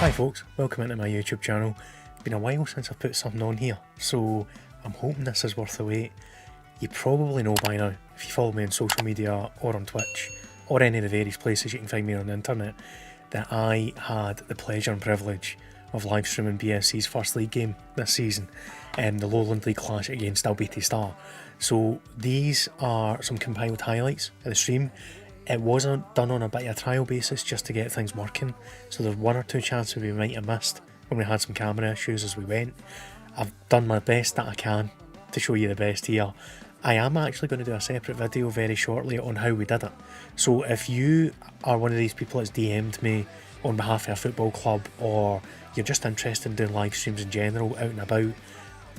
Hi folks, welcome into my YouTube channel. It's been a while since I've put something on here, so I'm hoping this is worth the wait. You probably know by now, if you follow me on social media or on Twitch, or any of the various places you can find me on the internet, that I had the pleasure and privilege of live streaming BSC's first league game this season, the Lowland League clash against Dalbeattie Star. So these are some compiled highlights of the stream. It wasn't done on a bit of a trial basis just to get things working, so there's one or two chances we might have missed when we had some camera issues as we went. I've done my best that I can to show you the best here. I am actually going to do a separate video very shortly on how we did it. So if you are one of these people that's DM'd me on behalf of a football club, or you're just interested in doing live streams in general out and about,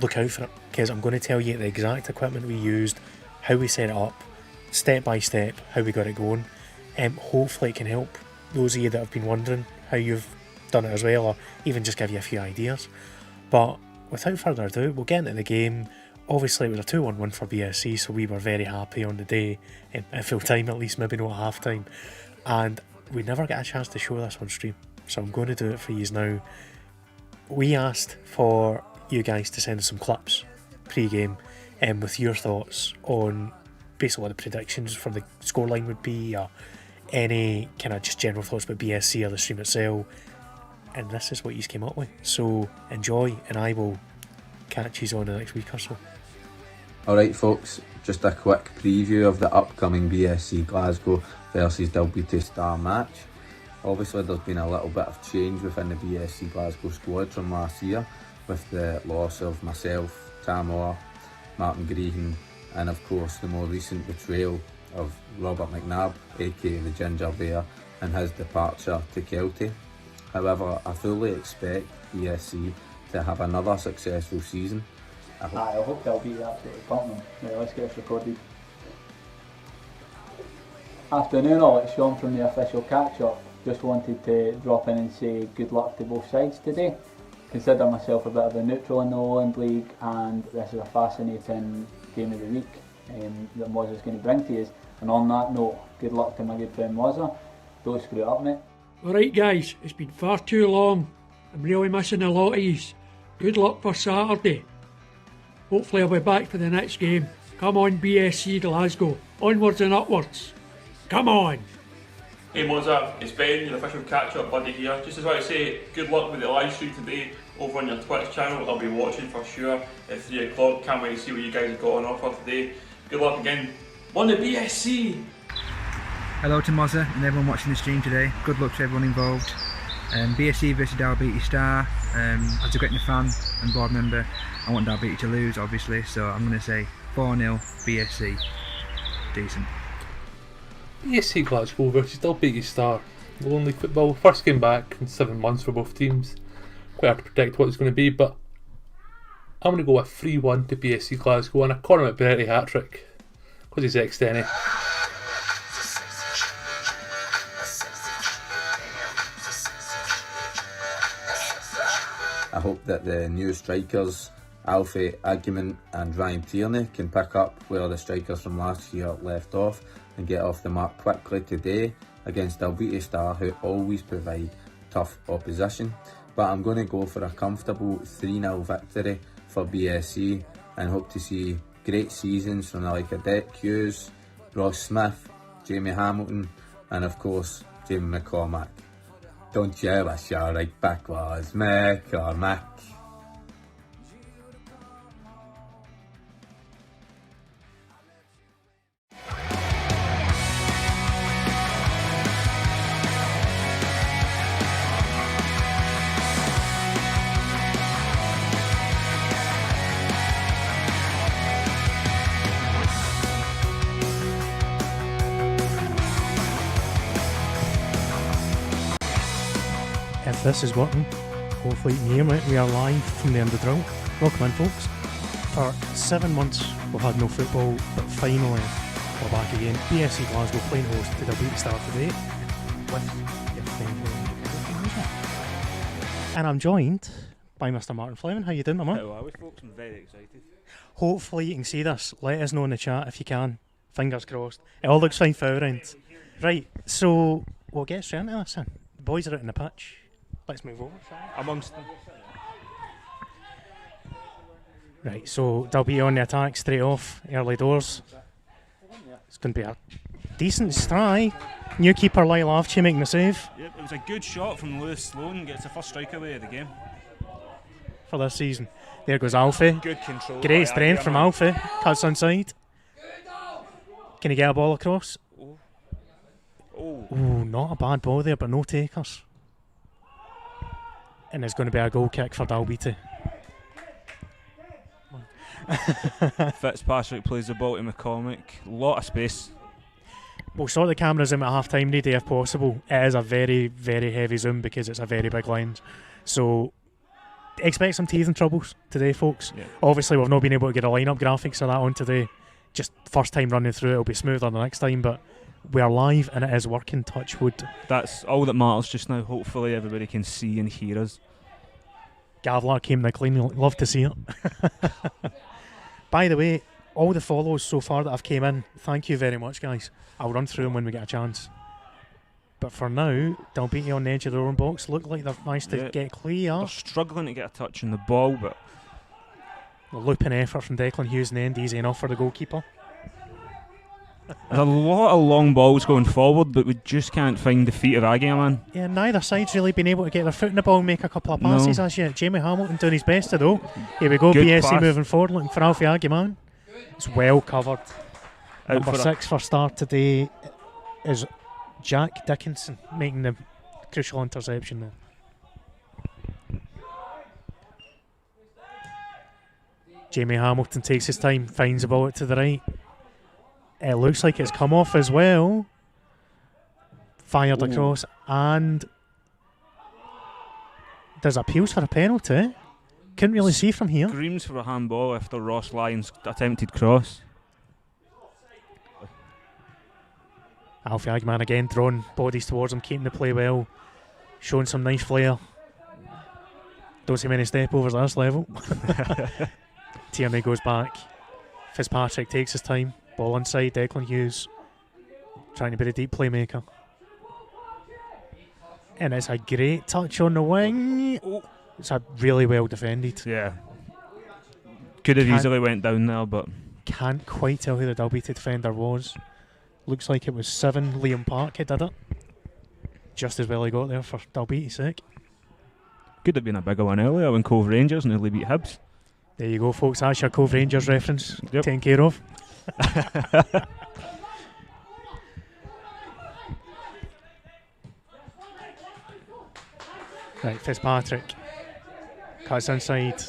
look out for it, because I'm going to tell you the exact equipment we used, how we set it up, step by step, how we got it going. Hopefully it can help those of you that have been wondering how you've done it as well, or even just give you a few ideas. But without further ado, we'll get into the game. Obviously it was a 2-1 win for BSC, so we were very happy on the day, at full time at least, maybe not half time. And we never get a chance to show this on stream, so I'm going to do it for you now. We asked for you guys to send us some clips pre-game with your thoughts on basically what the predictions for the scoreline would be, or any kind of just general thoughts about BSC or the stream itself. And this is what you came up with. So enjoy, and I will catch you on the next week or so. Alright folks, just a quick preview of the upcoming BSC Glasgow versus Dalbeattie Star match. Obviously there's been a little bit of change within the BSC Glasgow squad from last year, with the loss of myself, Tamor, Martin Fleming, and of course the more recent betrayal of Robert McNabb, aka the Ginger Bear, and his departure to Kelty. However, I fully expect BSC to have another successful season. I hope they'll be absolutely pumping. Yeah, let's get this recorded. Afternoon all, it's Sean from the official catch-up. Just wanted to drop in and say good luck to both sides today. Consider myself a bit of a neutral in the Lowland League, and this is a fascinating game of the week that Mozza is going to bring to you. And on that note, good luck to my good friend Mozza. Don't screw it up, mate. Alright guys, it's been far too long. I'm really missing a lot of yous. Good luck for Saturday. Hopefully I'll be back for the next game. Come on BSC Glasgow. Onwards and upwards. Come on! Hey Mozza, it's Ben, your official catch-up buddy here. Just as I say, good luck with the live stream today over on your Twitch channel. I'll be watching for sure at 3 o'clock. Can't wait to see what you guys have got on offer today. Good luck again on the BSC! Hello to Mozza and everyone watching the stream today. Good luck to everyone involved. BSC versus Dalbeattie Star. As a Gretna fan and board member, I want Dalbeattie to lose obviously, so I'm going to say 4-0 BSC. Decent. BSC Glasgow versus Dalbeattie Star. Lowland League football, first game back in 7 months for both teams. Quite hard to predict what it's going to be, but I'm going to go with 3-1 to BSC Glasgow and a Conor McBretti hat-trick, because he's ex-Denny. I hope that the new strikers, Alfie Argument and Ryan Tierney, can pick up where the strikers from last year left off and get off the mark quickly today against Dalbeattie Star, who always provide tough opposition. But I'm going to go for a comfortable 3-0 victory for BSC and hope to see great seasons from the like of Dec Hughes, Ross Smith, Jamie Hamilton and of course Jamie McCormack. Don't you wish your right back was McCormack? If this is working, hopefully you can hear me. We are live from the Underdrill. Welcome in folks. For 7 months we've had no football, but finally we're back again. BSC Glasgow playing host to Dalbeattie Star today with your friend. And I'm joined by Mr. Martin Fleming. How you doing, my man? How are we folks? I'm very excited. Hopefully you can see this. Let us know in the chat if you can. Fingers crossed. It all looks fine for our end. Right, so we'll get straight into this then. The boys are out in the pitch. Let's move over. Amongst them. Right, so Dalbeattie on the attack straight off, early doors. It's going to be a decent try. New keeper Lyle Avci making the save. Yep, it was a good shot from Lewis Sloan. Gets the first strike away of the game. For this season. There goes Alfie. Good control. Great strength from Alfie. Cuts inside. Can he get a ball across? Ooh, not a bad ball there, but no takers. And it's going to be a goal kick for Dalbeattie. Fitzpatrick plays the ball to McCormick. Lot of space. We'll sort the cameras in at half time, Needy, if possible. It is a very, very heavy zoom because it's a very big lens. So expect some teething troubles today, folks. Yeah. Obviously, we've not been able to get a lineup graphics of that on today. Just first time running through, it'll be smoother the next time, but we are live and it is working, touch wood. That's all that matters just now. Hopefully everybody can see and hear us. Gavlar came in clean, love to see it. By the way, all the follows so far that have came in, thank you very much, guys. I'll run through them when we get a chance. But for now, Dalbeattie on the edge of their own box look like they've managed to get clear. They're struggling to get a touch on the ball, but A looping effort from Declan Hughes in the end, easy enough for the goalkeeper. there's a lot of long balls going forward, but we just can't find the feet of Aggie, man. Yeah, neither side's really been able to get their foot in the ball and make a couple of passes as yet. Jamie Hamilton doing his best though. Here we go, Good BSC pass. moving forward, looking for Alfie Aguiman. It's well covered. Out Number for 6 for start today is Jack Dickinson making the crucial interception there. Jamie Hamilton takes his time, finds the ball out to the right. It looks like it's come off as well. Fired across, and there's appeals for a penalty. Couldn't really see from here. Screams for a handball after Ross Lyons' attempted cross. Alfie Agman again throwing bodies towards him, keeping the play well, showing some nice flair. Don't see many step overs at this level. Tierney goes back. Fitzpatrick takes his time. Ball inside, Declan Hughes trying to be the deep playmaker. And it's a great touch on the wing. It's a really well defended. Yeah. Could have easily went down there, but Can't quite tell who the Dalbeattie defender was. Looks like it was 7, Liam Park who did it. Just as well he got there for Dalbeattie's sake. could have been a bigger one earlier when Cove Rangers nearly beat Hibs. There you go, folks. That's your Cove Rangers reference. Yep. Taken care of. Right, Fitzpatrick cuts inside.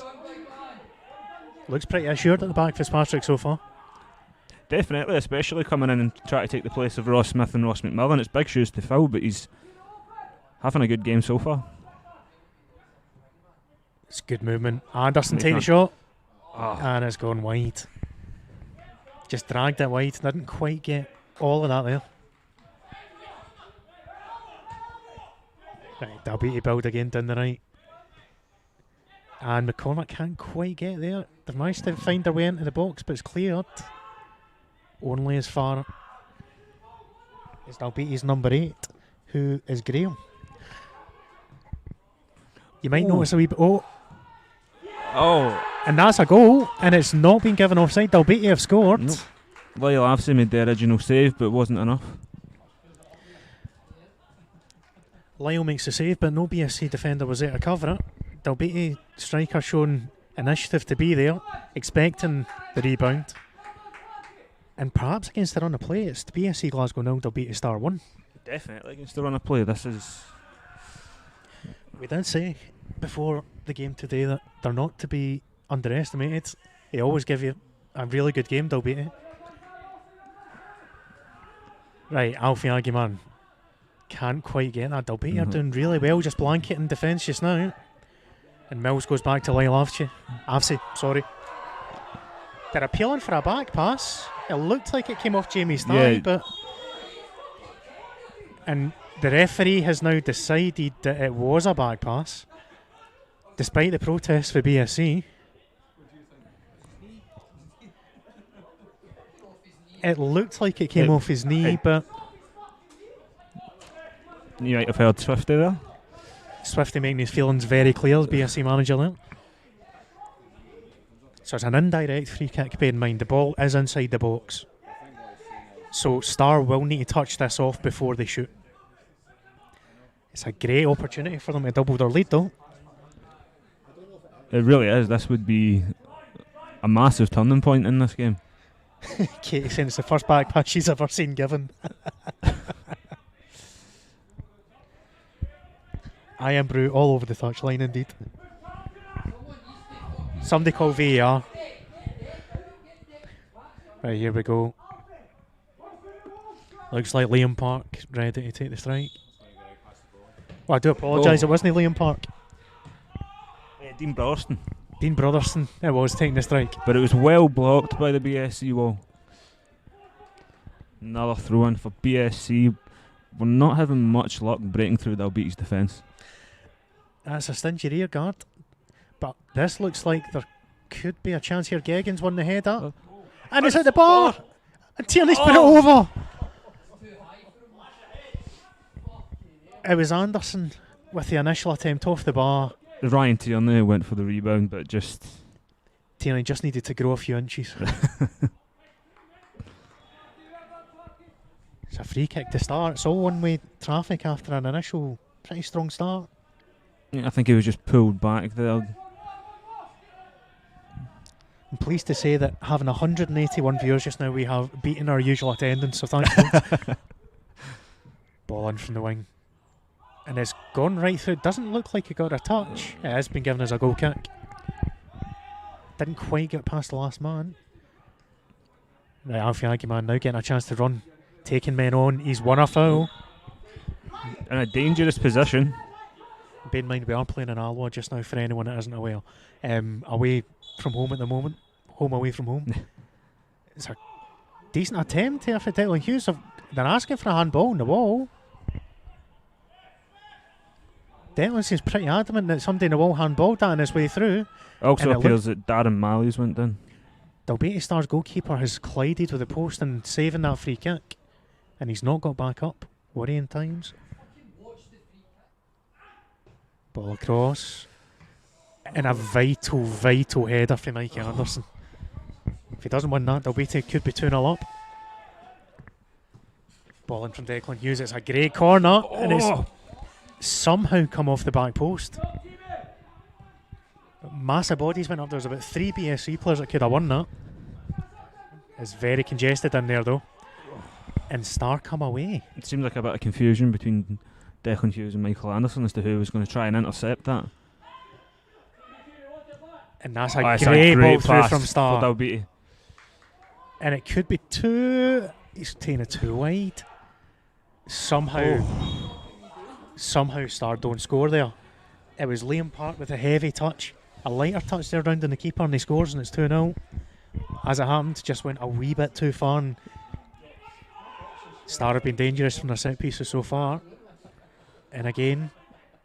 Looks pretty assured at the back, Fitzpatrick, so far. Definitely, especially coming in and trying to take the place of Ross Smith and Ross McMillan. It's big shoes to fill, but he's having a good game so far. It's good movement. Anderson He taking the can't- shot. Oh. And it's gone wide. Just dragged it wide. Didn't quite get all of that there. Right, Dalbeattie build again down the right. And McCormick can't quite get there. They've managed to find their way into the box, but it's cleared. Only as far as Dalbeattie's number 8, who is Graham. You might notice a wee bit. Oh, And that's a goal, and it's not been given offside. Dalbeattie have scored. Nope. Lyle Afsey made the original save, but it wasn't enough. Lyle makes the save, but no BSC defender was there to cover it. Dalbeattie striker showing initiative to be there, expecting the rebound. And perhaps against the run of play, it's the BSC Glasgow 0, Dalbeattie Star 1. Definitely against the run of play. This is We did say before the game today that they're not to be underestimated. They always give you a really good game, Dalbeattie. Right, Alfie Aguiman can't quite get that. Dalbeattie are doing really well, just blanketing defence just now. And Mills goes back to Lyle Avsey, sorry. They're appealing for a back pass. It looked like it came off Jamie's thigh, but... And the referee has now decided that it was a back pass, despite the protests for BSC. It looked like it came off his knee, but... You might have heard Swifty there. Swifty making his feelings very clear as BSC manager there. So it's an indirect free kick, bear in mind. The ball is inside the box. So Star will need to touch this off before they shoot. It's a great opportunity for them to double their lead though. It really is. This would be a massive turning point in this game. Katie saying it's the first back pass she's ever seen given. I am Brew all over the touchline indeed. Somebody call VAR. Right, here we go. Looks like Liam Park ready to take the strike. Well, I do apologise, it wasn't Liam Park. Dean Brotherson. Dean Brotherson, it was taking the strike. But it was well blocked by the BSC wall. Another throw in for BSC. We're not having much luck breaking through Dalbeattie's defence. That's a stingy rear guard. But this looks like there could be a chance here. Geoghegan's won the head up. And it's at the bar! And Tierney's put it over! It was Anderson with the initial attempt off the bar. Ryan Tierney went for the rebound, but just... Tierney just needed to grow a few inches. It's a free kick to start. It's all one-way traffic after an initial pretty strong start. Yeah, I think he was just pulled back there. I'm pleased to say that having 181 viewers just now, we have beaten our usual attendance, so thanks folks. Ball in from the wing. And it's gone right through. It doesn't look like it got a touch. It has been given as a goal kick. Didn't quite get past the last man. Right, Alfie Aguiman now getting a chance to run. Taking men on. He's won a foul. In a dangerous position. Bear in mind we are playing in Alloa just now for anyone that isn't aware. Away from home at the moment. Home away from home. It's a decent attempt here for Declan Hughes. They're asking for a handball on the wall. Declan seems pretty adamant that somebody in the wall handballed that on his way through. Also appears that Darren Mally's went down. Dalbeattie Star's goalkeeper has collided with the post and saving that free kick. And he's not got back up. Worrying times. Ball across. And a vital header from Mikey Anderson. If he doesn't win that, Dalbeattie could be 2-0 up. Ball in from Declan Hughes. It's a great corner. And it's somehow come off the back post. Massive bodies went up. There was about 3 BSC players that could have won that. It's very congested in there though. And Star come away. It seemed like a bit of confusion between Declan Hughes and Michael Anderson as to who was going to try and intercept that. And that's a great ball through from Star. For Dalbeattie. And it could be 2. He's taking it too wide. Somehow Star don't score there. It was Liam Park with a heavy touch. A lighter touch there round on the keeper and he scores and it's 2-0. As it happened, just went a wee bit too far and Star have been dangerous from their set pieces so far. And again,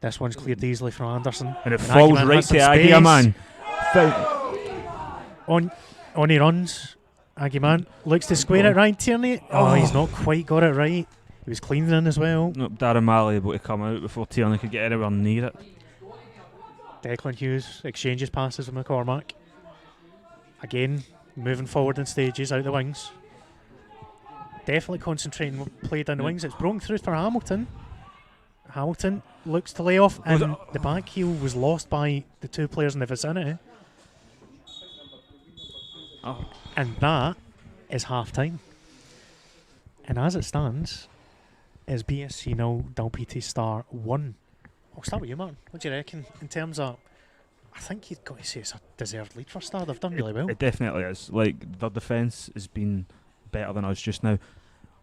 this one's cleared easily from Anderson. And it falls right to Aguiman. On he runs. Aguiman looks to square it. Ryan Tierney. Oh, he's not quite got it right. He was cleaning in as well. Nope, Darren Malley able to come out before Tierney could get anywhere near it. Declan Hughes exchanges passes with McCormack. Again, moving forward in stages out the wings. Definitely concentrating play down the wings. It's broken through for Hamilton. Hamilton looks to lay off and the back heel was lost by the 2 players in the vicinity. And that is half time. And as it stands, is BSC 0, Dalbeattie Star 1. I'll start with you, Martin. What do you reckon in terms of... I think you've got to say it's a deserved lead for Star. They've done really well. It definitely is. Like, their defence has been better than us just now.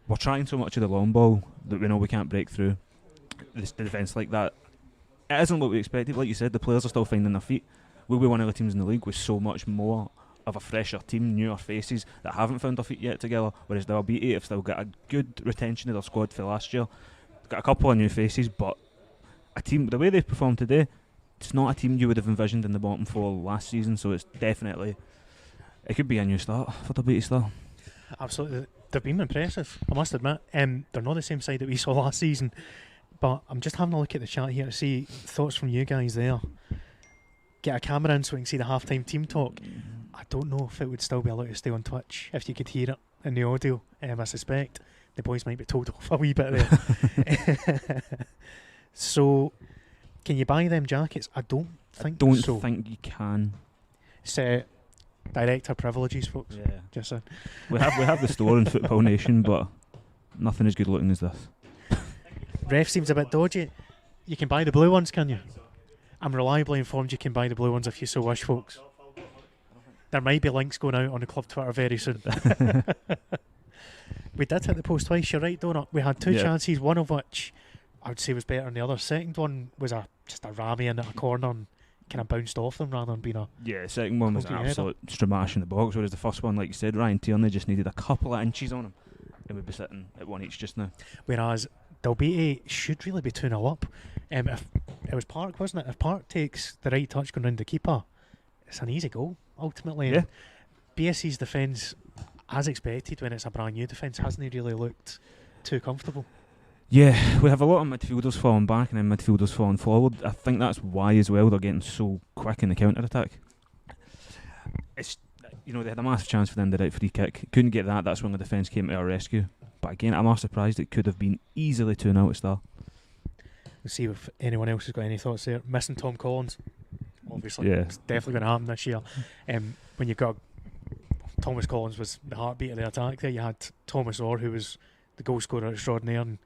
We're trying so much of the long ball that we know we can't break through. The defence like that, it isn't what we expected. Like you said, the players are still finding their feet. We'll be one of the teams in the league with so much more of a fresher team, newer faces that haven't found their feet yet together, whereas Dalbeattie have still got a good retention of their squad for last year. Got a couple of new faces, but a team, the way they've performed today, it's not a team you would have envisioned in the bottom 4 last season, so it's definitely, it could be a new start for Dalbeattie Star. Absolutely. They've been impressive, I must admit. They're not the same side that we saw last season, But I'm just having a look at the chat here to see thoughts from you guys there. Get a camera in so we can see the halftime team talk. I don't know if it would still be allowed to stay on Twitch if you could hear it in the audio. I suspect the boys might be told off a wee bit there. So, can you buy them jackets? I don't think so. I don't think you can. It's director privileges, folks. Yeah. Just saying. We have the store in Football Nation, but nothing as good looking as this. Ref seems a bit dodgy. You can buy the blue ones, can you? I'm reliably informed you can buy the blue ones if you so wish, folks. There might be links going out on the club Twitter very soon. We did hit the post twice, you're right, Donut. We had two chances, one of which I would say was better than the other. Second one was just a rammy in at a corner and kind of bounced off them rather than being a... Yeah, the second one was an absolute stramash in the box, whereas the first one, like you said, Ryan Tierney just needed a couple of inches on him and we'd be sitting at one each just now. Whereas Dalbeattie should really be 2-0 up. If it was Park, wasn't it? If Park takes the right touch going round the keeper, it's an easy goal, ultimately. Yeah. BSC's defence, as expected when it's a brand new defence, hasn't really looked too comfortable. Yeah, we have a lot of midfielders falling back and then midfielders falling forward. I think that's why as well they're getting so quick in the counter-attack. It's, they had a massive chance for the end of the free kick. Couldn't get that, that's when the defence came to our rescue. But again, I'm not surprised it could have been easily 2-0 at Star. We'll see if anyone else has got any thoughts there. Missing Tom Collins, obviously, yeah. It's definitely going to happen this year. When you've got Thomas Collins was the heartbeat of the attack there, you had Thomas Orr, who was the goal scorer extraordinaire, and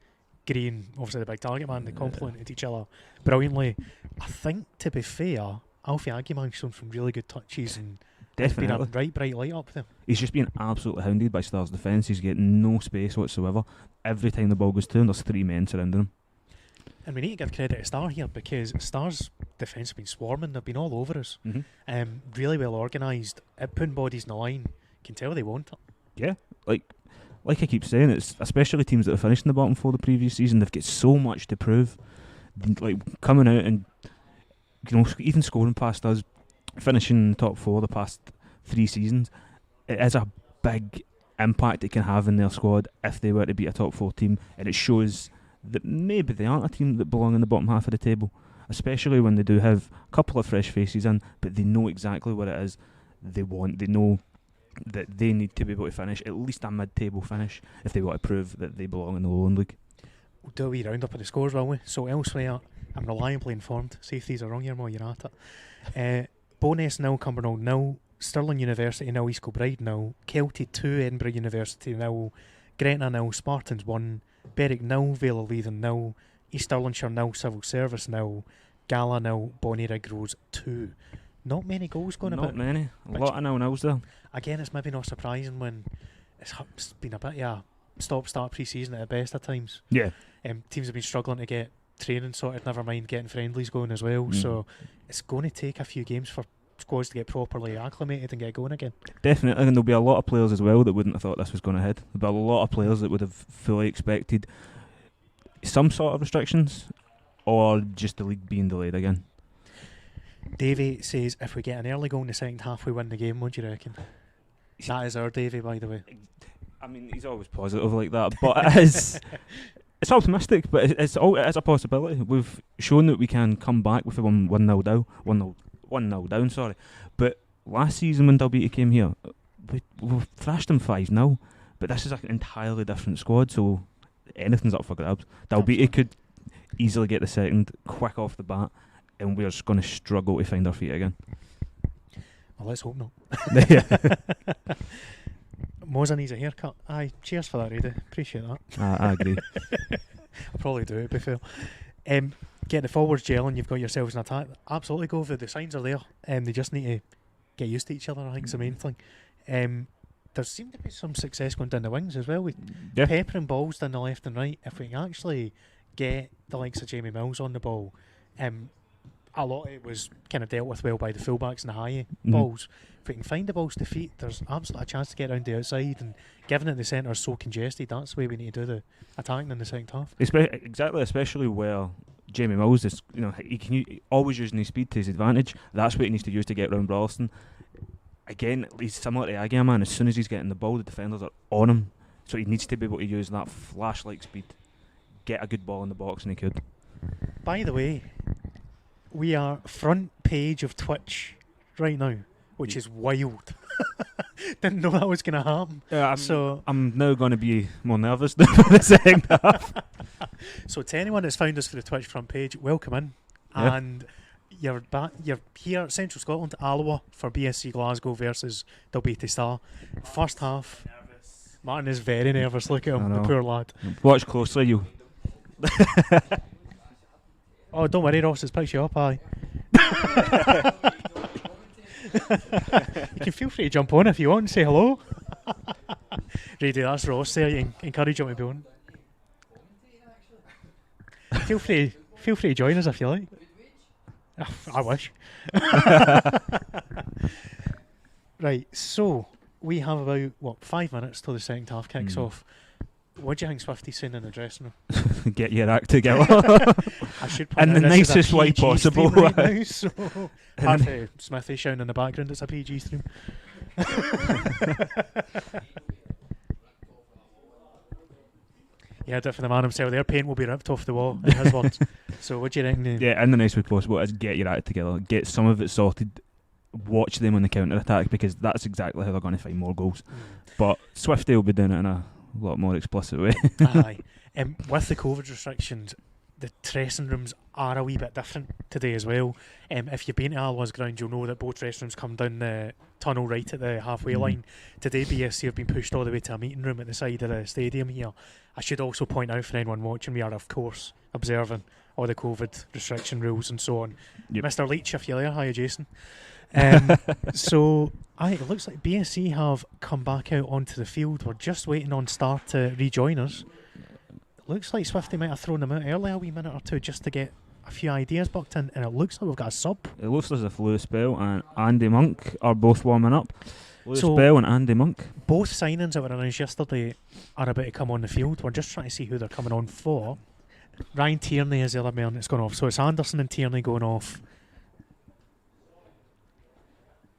Green, obviously the big target man. They complemented each other brilliantly. I think, to be fair, Alfie Aguimang's shown some really good touches and definitely been a right bright light up there. He's just been absolutely hounded by Star's defence. He's getting no space whatsoever. Every time the ball goes to him, there's three men surrounding him. And we need to give credit to Star here because Star's defence have been swarming. They've been all over us. Really well organised. Putting bodies in the line. Can tell they want it. Yeah, like I keep saying, it's especially teams that have finished in the bottom four the previous season. They've got so much to prove. Like coming out and even scoring past us, finishing top four the past 3 seasons. It is a big impact it can have in their squad if they were to beat a top 4 team, and it shows that maybe they aren't a team that belong in the bottom half of the table, especially when they do have a couple of fresh faces in, but they know exactly what it is they want. They know that they need to be able to finish at least a mid-table finish if they want to prove that they belong in the Lowland League. We'll do a wee round up of the scores, will we? So elsewhere, I'm reliably informed. See if these are wrong here while you're at it. Bowness 0, Cumbernauld 0, Stirling University 0, East Kilbride 0, Kelty 2, Edinburgh University 0, Gretna 0, Spartans 1, Berwick 0, Vale of Leithen 0, East Stirlingshire 0, Civil Service 0, Gala 0, Bonnyrigg Rose 2. Not many goals going about. Not many. A lot of 0-0s there. Again, it's maybe not surprising when it's been a bit of a stop-start pre-season at the best of times. Yeah. Teams have been struggling to get training sorted, never mind getting friendlies going as well. So it's going to take a few games for squads to get properly acclimated and get going again. Definitely, and there'll be a lot of players as well that wouldn't have thought this was going ahead. There'll be a lot of players that would have fully expected some sort of restrictions or just the league being delayed again. Davey says if we get an early goal in the second half we win the game, what do you reckon? That is our Davey, by the way. I mean, he's always positive like that, but it is, it's optimistic, but it is a possibility. We've shown that we can come back with a 1-0 down, 1-0 down, sorry. But last season when Dalbeattie came here, we thrashed them 5-0, but this is an entirely different squad, so anything's up for grabs. Dalbeattie could easily get the second quick off the bat, and we're just going to struggle to find our feet again. Well, let's hope not. Yeah. Mozza needs a haircut. Aye, cheers for that, Rudy. Appreciate that. I agree. I'll probably do it, to be fair. Get the forwards gelling, you've got yourselves an attack. Absolutely go for it. The signs are there. They just need to get used to each other, I think is the main thing. There seemed to be some success going down the wings as well, with peppering balls down the left and right. If we can actually get the likes of Jamie Mills on the ball, a lot of it was kind of dealt with well by the fullbacks and the high balls. If we can find the balls to feet, there's absolutely a chance to get around the outside, and given that the centre is so congested, that's the way we need to do the attacking in the second half. Exactly, especially where Jamie Mills is, he can always using his speed to his advantage. That's what he needs to use to get round Bralston. Again, he's similar to Agia, man. As soon as he's getting the ball, the defenders are on him, so he needs to be able to use that flash-like speed, get a good ball in the box, and he could. By the way, we are front page of Twitch right now, which is wild. Didn't know that was going to happen. I'm now going to be more nervous than for the second half. So to anyone that's found us for the Twitch front page, welcome in. Yeah. And you're here at Central Scotland, Alloa, for BSC Glasgow versus Dalbeattie Star. First half. Martin is very nervous. Look at him, the poor lad. Watch closely, you. Oh, don't worry, Ross, it's picked you up, aye. You can feel free to jump on if you want and say hello. Really, that's Ross there. You can encourage him to be on. Feel free to join us if you like. I wish. Right, so we have about 5 minutes till the second half kicks off. What do you think Swifty's saying in the dressing room? Get your act together. I should point in out the this is a nicest way PG possible. stream right now, so apart from Smithy shouting in the background, it's a PG stream. Yeah, for the man himself, their paint will be ripped off the wall, in his words. So what do you reckon? Yeah, in the nicest way possible is get your act together, get some of it sorted, watch them on the counter attack, because that's exactly how they're going to find more goals. But Swifty will be doing it in a lot more explicit way. Aye. With the COVID restrictions, the dressing rooms are a wee bit different today as well. If you've been to Alloa's ground, you'll know that both dressing rooms come down the tunnel right at the halfway line. Today, BSC have been pushed all the way to a meeting room at the side of the stadium here. I should also point out for anyone watching, we are of course observing all the COVID restriction rules and so on. Yep. Mr. Leach, if you're there, hi Jason. So it looks like BSC have come back out onto the field. We're just waiting on Star to rejoin us. Looks like Swifty might have thrown them out early a wee minute or two just to get a few ideas booked in, and it looks like we've got a sub. It looks as if Lewis Bell and Andy Monk are both warming up. Lewis So- Bell and Andy Monk. Both signings that were announced yesterday are about to come on the field. We're just trying to see who they're coming on for. Ryan Tierney is the other man that's gone off. So it's Anderson and Tierney going off.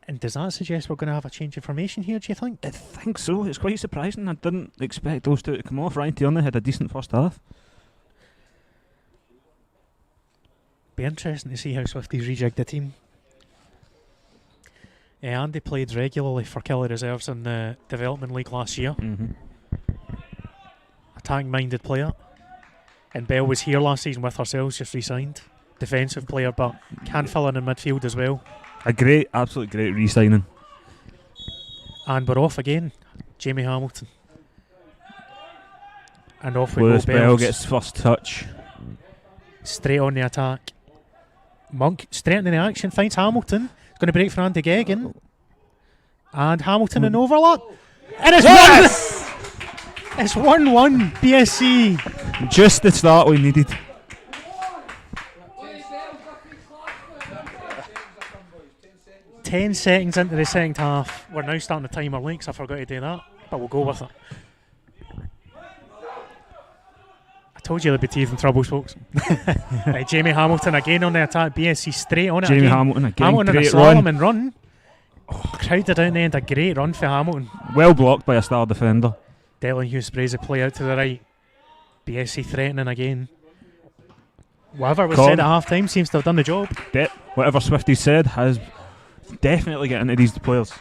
And does that suggest we're going to have a change of formation here, do you think? I think so. It's quite surprising. I didn't expect those two to come off. Ryan Tierney had a decent first half. Be interesting to see how Swifties rejigged the team. Andy played regularly for Kelly Reserves in the Development League last year. Attack-minded player. And Bell was here last season with ourselves, just re-signed. Defensive player, but can fill in midfield as well. Absolutely great re-signing. And we're off again. Jamie Hamilton. And off we Lewis go. Bell Bells. gets first touch. Straight on the attack. Monk straight into the action. Finds Hamilton. It's going to break for Andy Geoghegan. And Hamilton in overlap. And it's It's 1-1 BSC. Just the start we needed. Ten seconds into the second half. We're now starting to time our links. I forgot to do that, but we'll go with it. I told you there'd be teeth and troubles, folks. Right, Jamie Hamilton again on the attack. BSC straight on it. Jamie again. Hamilton again. Hamilton in a Great slalom run. and run. Crowded down the end. A great run for Hamilton. Well blocked by a star defender. Declan Hughes sprays a play out to the right. BSC threatening again. Whatever was said at half time seems to have done the job. Whatever Swifty said has definitely get into these players.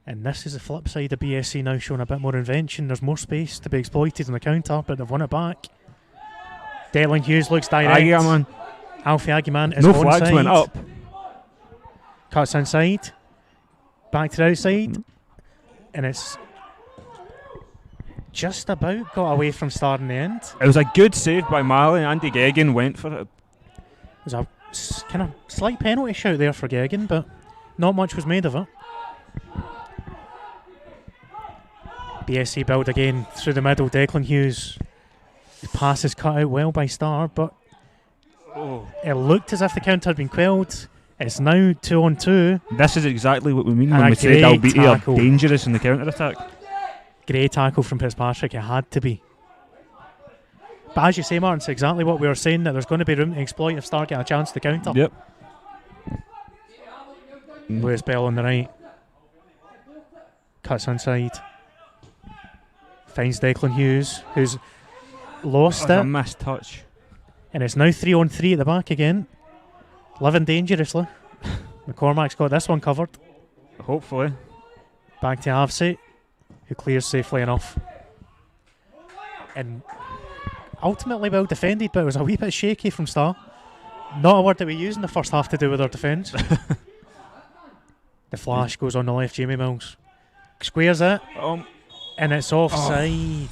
And this is the flip side of BSC now showing a bit more invention. There's more space to be exploited on the counter, but they've won it back. Declan Hughes looks direct. Agiman. Alfie Agiman is No onside. flags went up. Cuts inside. Back to the outside. And it's just about got away from Star in the end. It was a good save by Marley. Andy Geoghegan went for it. It was a kind of slight penalty shout there for Geoghegan, but not much was made of it. BSC build again through the middle. Declan Hughes. The pass is cut out well by Star, but it looked as if the counter had been quelled. It's now 2-on-2. This is exactly what we mean And when a we say great Dalbeattie tackle. are dangerous in the counter attack. Great tackle from Fitzpatrick. It had to be. But as you say, Martin, it's exactly what we were saying, that there's going to be room to exploit if Star get a chance to counter. Yep. Lewis Bell on the right. Cuts inside. Finds Declan Hughes, who's lost A it, missed touch. and it's now 3-on-3 at the back again. Living dangerously. McCormack's got this one covered. Hopefully. Back to Avsey, who clears safely enough. And ultimately well defended, but it was a wee bit shaky from start. Not a word that we use in the first half to do with our defence. The flash goes on the left, Jamie Mills. Squares it, and it's offside.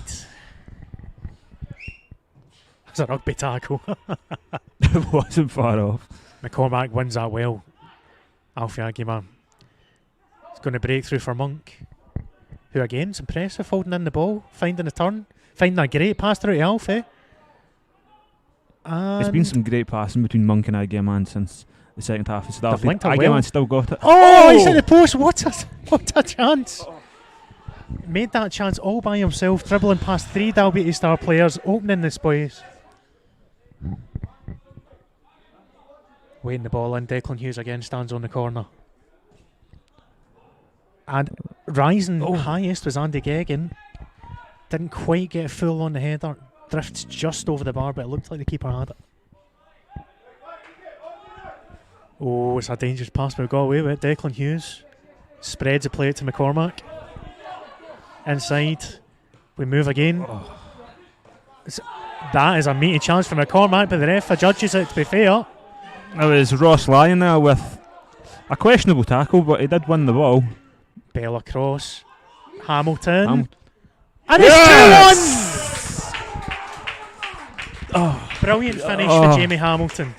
That's a rugby tackle. It wasn't far off. McCormack wins that well. Alfie Aguiman. He's going to break through for Monk, who again is impressive, holding in the ball, finding a turn, finding a great pass through to Alfie. There's been some great passing between Monk and Aguiman since the second half of Starfield. linked up Aguiman well. still got it. Oh, he's at the post. What a chance. Made that chance all by himself, dribbling past 3 Dalbeattie Star players, opening the space. Waiting the ball in, Declan Hughes again stands on the corner. And rising highest was Andy Geoghegan. Didn't quite get full on the header. Drifts just over the bar, but it looked like the keeper had it. Oh, it's a dangerous pass, but we got away with it. Declan Hughes spreads the play to McCormack. Inside. We move again. That is a meaty chance for McCormack, but the ref adjudges it to be fair. It was Ross Lyon there with a questionable tackle, but he did win the ball. Bell across. Hamilton. And it's 2-1! Brilliant finish for Jamie Hamilton.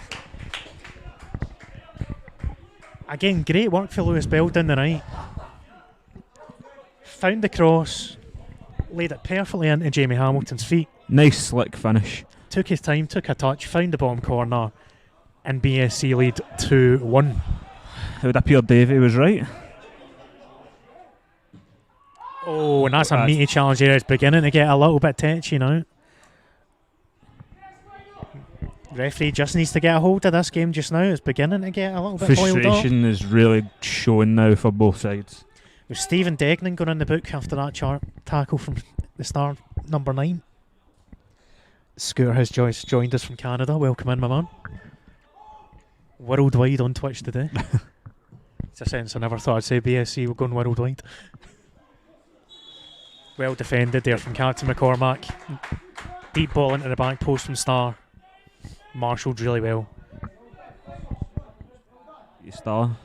Again, great work for Lewis Bell down the right. Found the cross. Laid it perfectly into Jamie Hamilton's feet. Nice slick finish. Took his time, took a touch, found the bottom corner, and BSC lead 2-1. It would appear Davey was right. Oh, and that's a meaty challenge there. It's beginning to get a little bit touchy now. Referee just needs to get a hold of this game just now. It's beginning to get a little bit boiled up. Frustration is really showing now for both sides. With Stephen Degnan going in the book after that tackle from the star, number 9. Scooter has joined us from Canada. Welcome in, my man. Worldwide on Twitch today. It's a sentence I never thought I'd say. BSC, we're going worldwide. Well defended there from Captain McCormack. Deep ball into the back post from Star. Marshalled really well. Star.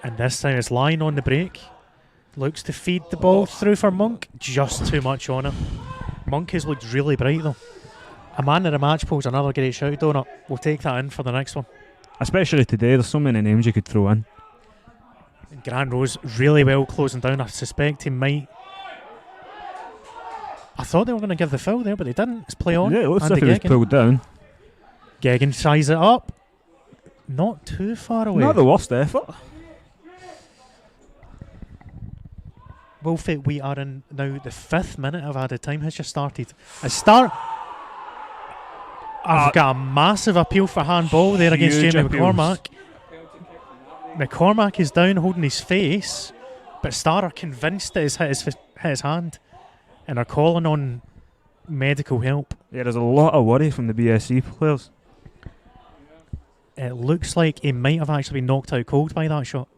And this time it's Lyon on the break. Looks to feed the ball through for Monk. Just too much on it. Monk has looked really bright though. A man of the match pulls another great shout, Donut. We'll take that in for the next one. Especially today, there's so many names you could throw in. Grant Rose really well closing down. I suspect he might. I thought they were going to give the foul there, but they didn't. It's play on. Yeah, it looks Andy like it was pulled down. Geoghegan size it up. Not too far away. Not the worst effort. Wolfie, we are in now the 5th minute of added time has just started. I've got a massive appeal for handball there against Jamie McCormack. McCormack is down holding his face, but Star are convinced that it's hit his hand and are calling on medical help. Yeah, there's a lot of worry from the BSC players. It looks like he might have actually been knocked out cold by that shot.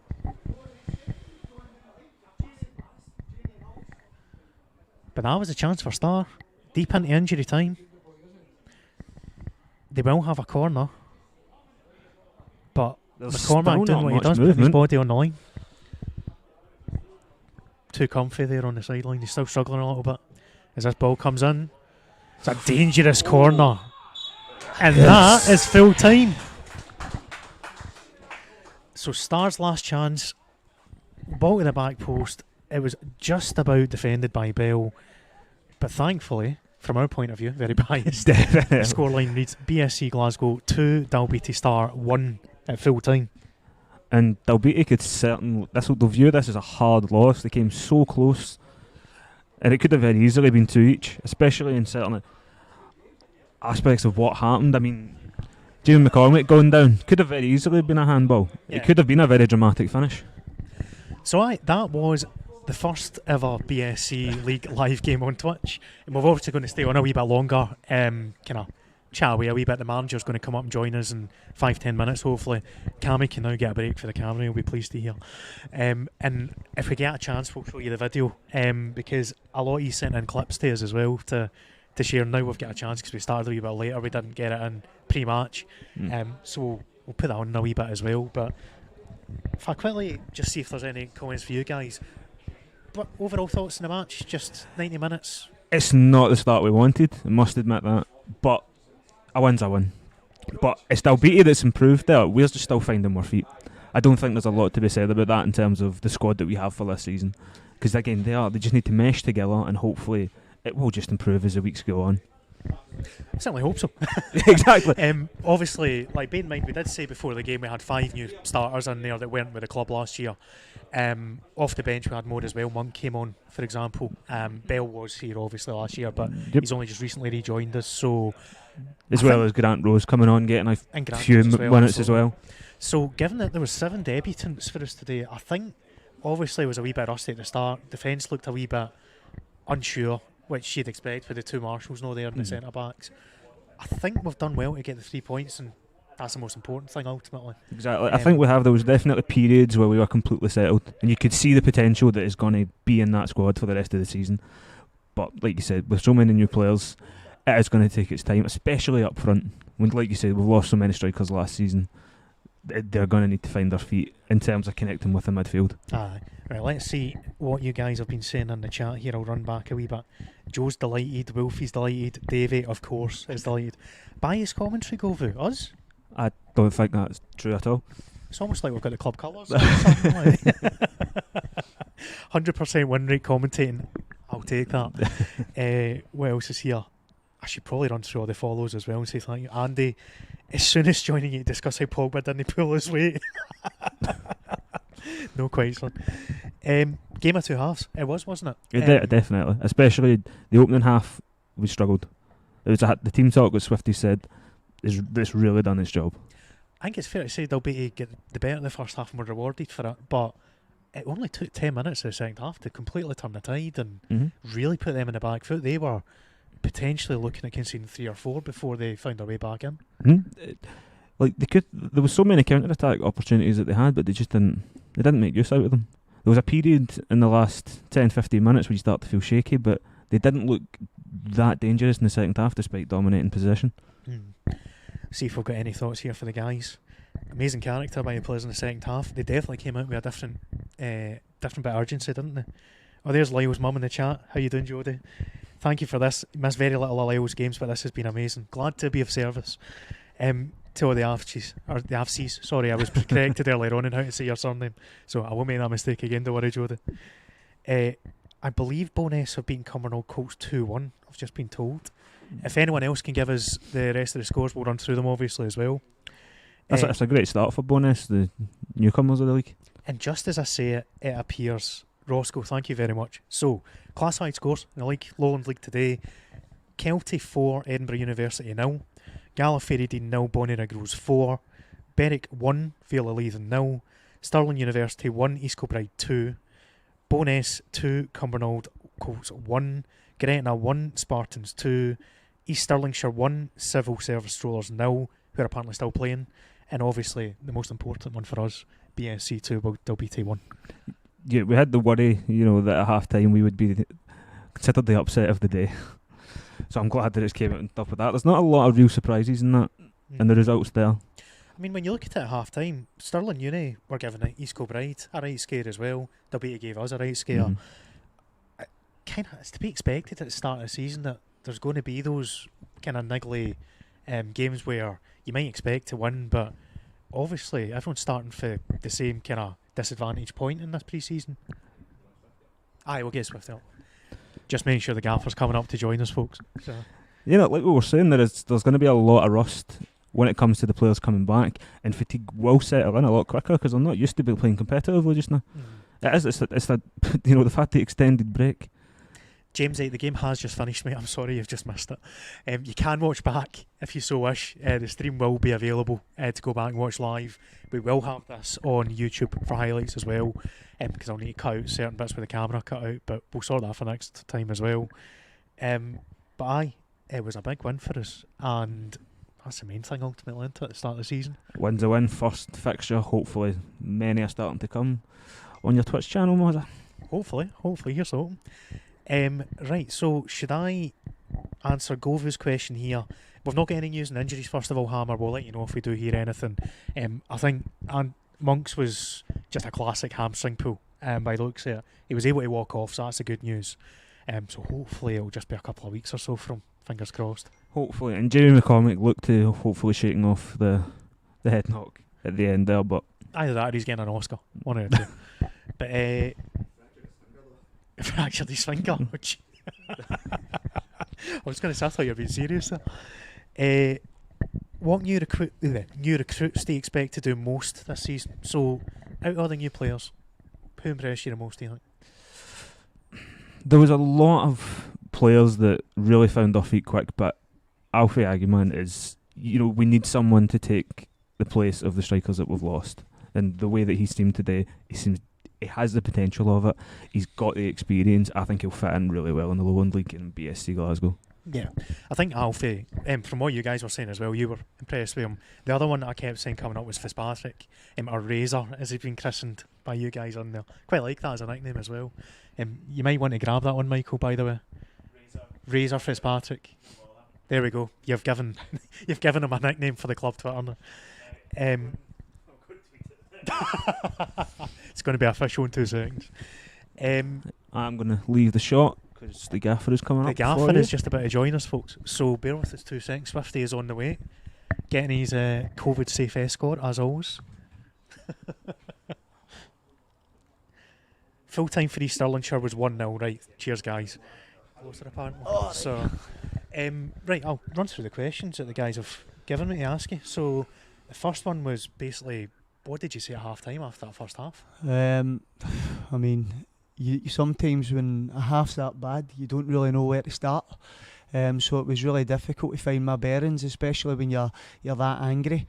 But that was a chance for Star. Deep into injury time. They will have a corner. But There's McCormack doing what he does, putting his body on the line. Too comfy there on the sideline. He's still struggling a little bit. As this ball comes in, it's a dangerous corner. And that is full time. So Star's last chance. Ball to the back post. It was just about defended by Bell. But thankfully, from our point of view, very biased, the scoreline reads BSC Glasgow 2, Dalbeattie Star 1 at full time. And Dalbeattie could certainly... They'll view this as a hard loss. They came so close. And it could have very easily been 2 each, especially in certain aspects of what happened. I mean, Jamie McCormack going down could have very easily been a handball. Yeah. It could have been a very dramatic finish. So that was the first ever BSC League live game on Twitch, and we're obviously going to stay on a wee bit longer. Kind of chat away a wee bit. The manager's going to come up and join us in 5-10 minutes, hopefully. Cammy can now get a break for the camera, he'll be pleased to hear. And if we get a chance, we'll show you the video, because a lot of you sent in clips to us as well to share. Now we've got a chance because we started a wee bit later, we didn't get it in pre-match. So we'll put that on in a wee bit as well. But if I quickly just see if there's any comments for you guys. But overall thoughts on the match, just 90 minutes? It's not the start we wanted, I must admit that. But a win's a win. But it's Dalbeattie that's improved there. We're just still finding our feet. I don't think there's a lot to be said about that in terms of the squad that we have for this season. Because again, they just need to mesh together, and hopefully it will just improve as the weeks go on. I certainly hope so. Exactly. Obviously, like, bear in mind, we did say before the game we had 5 new starters in there that weren't with the club last year. Off the bench we had more as well. Monk came on, for example. Bell was here obviously last year, but he's only just recently rejoined us. So, as well as Grant Rose coming on, getting a few minutes as well. So given that there was 7 debutants for us today, I think obviously it was a wee bit rusty at the start. Defence looked a wee bit unsure, which you'd expect with the 2 marshals there in the centre backs. I think we've done well to get the 3 points, and that's the most important thing ultimately. Exactly. I think there was definitely periods where we were completely settled, and you could see the potential that is going to be in that squad for the rest of the season. But like you said, with so many new players, it is going to take its time, especially up front. When, like you said, we've lost so many strikers last season. They're going to need to find their feet in terms of connecting with the midfield. Aye. Right, let's see what you guys have been saying in the chat here. I'll run back a wee bit. Joe's delighted, Wolfie's delighted, Davey, of course, is delighted. Bias commentary, Govu? Us? I don't think that's true at all. It's almost like we've got the club colours. 100% win rate commentating. I'll take that. What else is here? I should probably run through all the follows as well and say thank you. Andy, as soon as joining you to discuss how Pogba didn't pull his weight. No quite, son. Game of 2 halves. It was, wasn't it? Definitely. Especially the opening half, we struggled. It was the team talk, as Swifty said, it's really done its job. I think it's fair to say Dalbeattie get the better in the first half and were rewarded for it, but it only took 10 minutes of the second half to completely turn the tide and really put them in the back foot. They were potentially looking at conceding 3 or 4 before they found their way back in. There was so many counter-attack opportunities that they had, but they didn't make use out of them. There was a period in the last 10-15 minutes where you start to feel shaky, but they didn't look that dangerous in the second half despite dominating possession. See if we've got any thoughts here for the guys. Amazing character by the players in the second half. They definitely came out with a different bit of urgency, didn't they? Oh, there's Lyle's mum in the chat. How you doing, Jodie? Thank you for this. Missed very little of Lyle's games, but this has been amazing. Glad to be of service. To all the AFCs. Sorry, I was corrected earlier on in how to say your surname, so I won't make that mistake again, don't worry, Jodie. I believe Bo'ness have beaten Cumbernauld Colts 2-1, I've just been told. If anyone else can give us the rest of the scores, we'll run through them obviously as well. That's a great start for Bo'ness, the newcomers of the league. And just as I say it, it appears, Roscoe, thank you very much. So, classified scores in the league, Lowland League today: Kelty 4, Edinburgh University 0, Gallifreydine 0, Bonnie Negroes 4, Berwick 1, Vale Leithen 0, Stirling University 1, East Kilbride 2, Bo'ness 2, Cumbernauld Colts 1, Gretna 1, Spartans 2, East Stirlingshire 1, Civil Service Strollers 0, who are apparently still playing, and obviously the most important one for us, BSC 2, Dalbeattie 1. Yeah, we had the worry, that at half time we would be considered the upset of the day. So I'm glad that it's came out on top of that. There's not a lot of real surprises in that, and the results there. I mean, when you look at it at half time, Stirling Uni were giving it East Kilbride a right scare as well. Dalbeattie gave us a right scare. It's to be expected at the start of the season that there's going to be those kind of niggly games where you might expect to win, but obviously everyone's starting for the same kind of disadvantage point in this pre-season. Aye, we'll get Swift out. Just making sure the gaffer's coming up to join us, folks. So. Like we were saying, there's going to be a lot of rust when it comes to the players coming back, and fatigue will settle in a lot quicker because they're not used to be playing competitively just now. It's they've had the extended break. James, the game has just finished, mate. I'm sorry you've just missed it. You can watch back if you so wish. The stream will be available to go back and watch live. We will have this on YouTube for highlights as well, because I'll need to cut out certain bits with the camera cut out, but we'll sort that for next time as well. But aye, it was a big win for us, and that's the main thing ultimately, isn't it, at the start of the season? Win's a win, first fixture. Hopefully, many are starting to come on your Twitch channel, Mozza. Hopefully, here's hoping. Right, so should I answer Govu's question here? We've not got any news and injuries, first of all, Hammer. We'll let you know if we do hear anything. I think Monks was just a classic hamstring pull, by the looks of it. He was able to walk off, so that's the good news. So hopefully it'll just be a couple of weeks or so from, fingers crossed. Hopefully, and Jamie McCormick looked to hopefully shaking off the head knock at the end there, but either that or he's getting an Oscar, one of the two. But fractured his finger. Which I was going to say, I thought you were being serious there. What new recruits do you expect to do most this season? So, out of the new players, who impressed you the most, do you think? there was a lot of players that really found their feet quick, but Alfie Agyeman is, we need someone to take the place of the strikers that we've lost. And the way that he's teamed today, he has the potential of it. He's got the experience. I think he'll fit in really well in the Lowland League in BSC Glasgow. Yeah, I think Alfie, from what you guys were saying as well, you were impressed with him. The other one that I kept saying coming up was Fitzpatrick, or Razor, as he's been christened by you guys on there. Quite like that as a nickname as well. You might want to grab that one, Michael, by the way. Razor Fitzpatrick. There we go. You've given him a nickname for the club Twitter now. It's going to be official in 2 seconds. I'm going to leave the shot because the gaffer is coming up. The gaffer is just about to join us, folks. So bear with us 2 seconds. Swifty is on the way, getting his COVID safe escort as always. Full time for East Stirlingshire was 1-0. Right, cheers, guys. Closer apparently. So, right, I'll run through the questions that the guys have given me to ask you. So, the first one was basically, what did you say at half time after that first half? I mean, you sometimes when a half's that bad, you don't really know where to start. So it was really difficult to find my bearings, especially when you're that angry.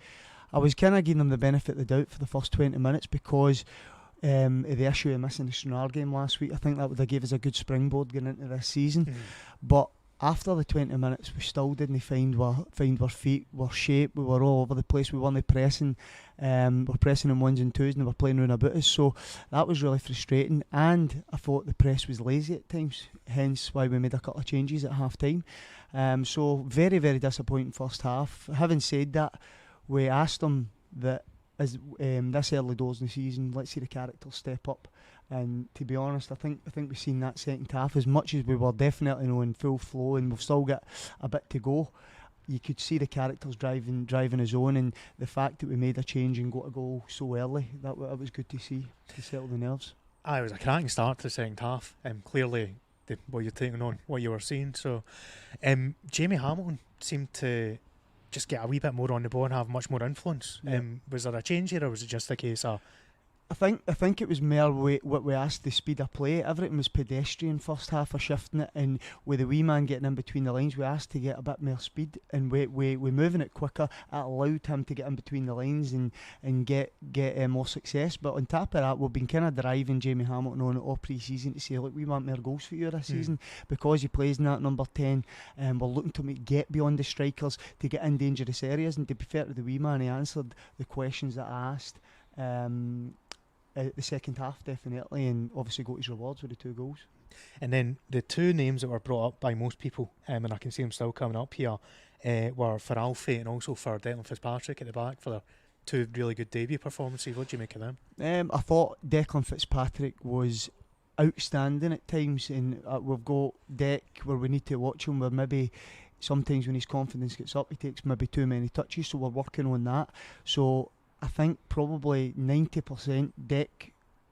I was kind of giving them the benefit of the doubt for the first 20 minutes because of the issue of missing the Stranraer game last week. I think that would have gave us a good springboard going into this season. But after the 20 minutes, we still didn't find our feet, our shape. We were all over the place. We weren't pressing. We're pressing in ones and twos, and they were playing round about us. So that was really frustrating. And I thought the press was lazy at times. Hence why we made a couple of changes at half time. So very, very disappointing first half. Having said that, we asked them that as this early doors in the season, let's see the characters step up. And to be honest, I think we've seen that second half. As much as we were definitely in full flow and we've still got a bit to go, you could see the characters driving his own, and the fact that we made a change and got a goal so early, that was good to see, to settle the nerves. It was a cracking start to the second half. Clearly, you're taking on what you were seeing. So, Jamie Hamilton seemed to just get a wee bit more on the ball and have much more influence. Yeah. Was there a change here, or was it just a case of? I think it was more what we asked, the speed of play. Everything was pedestrian first half of shifting it, and with the wee man getting in between the lines, we asked to get a bit more speed, and we moving it quicker. It allowed him to get in between the lines and get more success. But on top of that, we've been kind of driving Jamie Hamilton on all pre-season to say, look, we want more goals for you this season because he plays in that number 10, and we're looking to get beyond the strikers to get in dangerous areas. And to be fair to the wee man, he answered the questions that I asked. The second half definitely, and obviously got his rewards with the 2 goals. And then the 2 names that were brought up by most people, and I can see them still coming up here, were for Alfie and also for Declan Fitzpatrick at the back for their 2 really good debut performances. What do you make of them? I thought Declan Fitzpatrick was outstanding at times, and we've got Dec where we need to watch him, where maybe sometimes when his confidence gets up he takes maybe too many touches, so we're working on that. So I think probably 90% Dec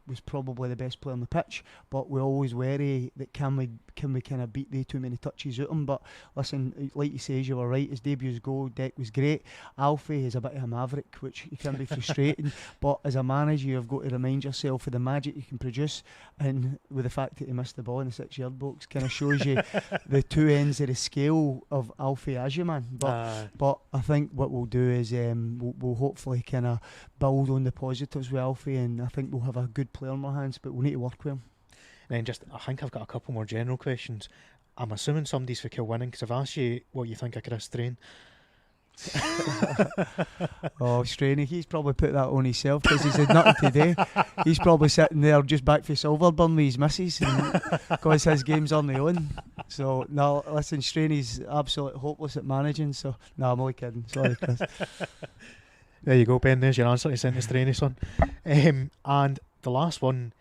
was probably the best player on the pitch, but we're always wary that can can we kind of beat the too many touches out him? But listen, like you say, you were right. His debut's goal deck was great. Alfie is a bit of a maverick, which can be frustrating. But as a manager, you've got to remind yourself of the magic you can produce, and with the fact that he missed the ball in the 6-yard box, kind of shows you the two ends of the scale of Alfie as your man. But I think what we'll do is we'll hopefully kind of build on the positives with Alfie, and I think we'll have a good player in our hands. But we'll need to work with him. And then I think I've got a couple more general questions. I'm assuming somebody's for Kilwinning, because I've asked you what you think of Chris Strain. Oh, Strainy, he's probably put that on himself because he's had nothing today. He's probably sitting there just back for Silverburn with his missus because his game's on the own. So, no, listen, Strainy's absolutely hopeless at managing. So, no, I'm only kidding. Sorry, Chris. There you go, Ben. There's your answer to send to Strainy, son. And the last one,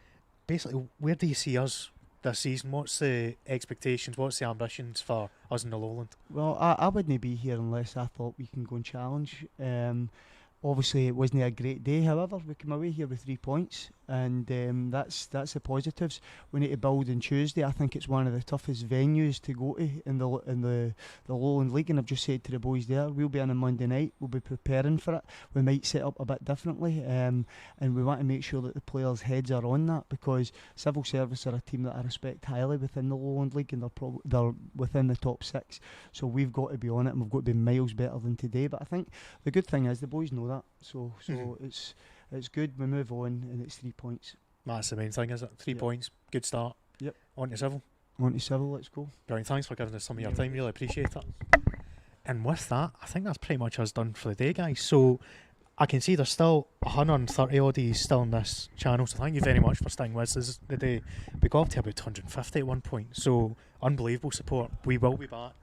basically, where do you see us this season? What's the expectations? What's the ambitions for us in the Lowland? Well, I wouldn't be here unless I thought we can go and challenge. Obviously, it wasn't a great day. However, we came away here with 3 points, and that's the positives. We need to build on Tuesday. I think it's one of the toughest venues to go to in the Lowland League, and I've just said to the boys there, we'll be on a Monday night. We'll be preparing for it. We might set up a bit differently, and we want to make sure that the players' heads are on that, because Civil Service are a team that I respect highly within the Lowland League, and they're within the top 6. So we've got to be on it, and we've got to be miles better than today. But I think the good thing is the boys know that, so it's good. We move on, and it's 3 points. That's the main thing, is it? 3 points, good start. Yep. On to Civil. On to Civil, let's go. Brilliant, thanks for giving us some of your time, really appreciate it. And with that, I think that's pretty much us done for the day, guys. So I can see there's still 130 oddies still on this channel, so thank you very much for staying with us today. We got up to about 250 at one point, so unbelievable support. We will be back.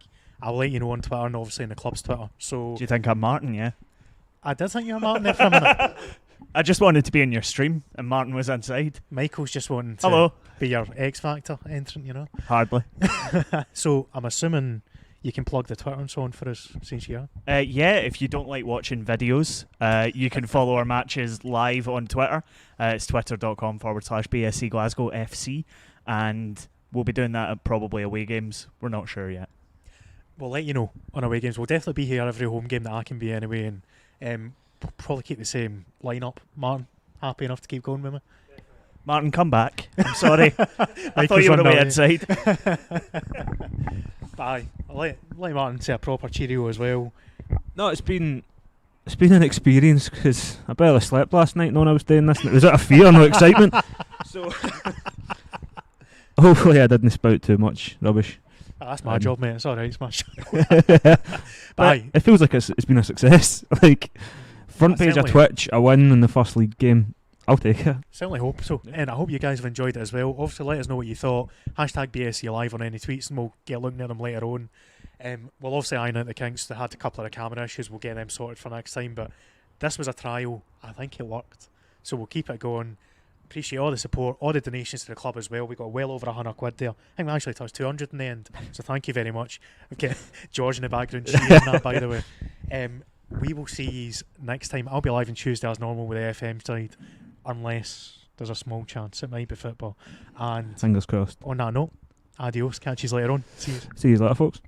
I'll let you know on Twitter, and obviously in the club's Twitter. So do you think I'm Martin? Yeah, I did think you were Martin there for a minute. I just wanted to be in your stream, and Martin was inside. Michael's just wanting to be your X Factor entrant, you know. Hardly. So I'm assuming you can plug the Twitter and so on for us since you are. Yeah, if you don't like watching videos, you can follow our matches live on Twitter. It's twitter.com/BSC Glasgow FC, and we'll be doing that at probably away games. We're not sure yet. We'll let you know on away games. We'll definitely be here every home game that I can be anyway, and we'll probably keep the same lineup. Martin, happy enough to keep going with me? Martin, come back. I'm sorry. I thought you were away inside. Bye. I'll let Martin say a proper cheerio as well. No, it's been an experience, because I barely slept last night knowing I was doing this, and it was out of fear, no excitement. So hopefully I didn't spout too much rubbish. That's my job, mate. It's alright, it's my job. Bye. It feels like it's been a success. Like, front page of Twitch, a win in the first league game. I'll take it. Certainly hope so. And I hope you guys have enjoyed it as well. Obviously, let us know what you thought. #BSC Live on any tweets, and we'll get looking at them later on. We'll obviously iron out the kinks. They had a couple of camera issues. We'll get them sorted for next time. But this was a trial. I think it worked. So we'll keep it going. Appreciate all the support, all the donations to the club as well. We got well over 100 quid there. I think we actually touched 200 in the end. So thank you very much. Okay, George in the background cheering that, by the way. We will see you next time. I'll be live on Tuesday as normal with the FM side, unless there's a small chance it might be football. And fingers crossed. On that note, adios. Catch you later on. See you. See you later, folks.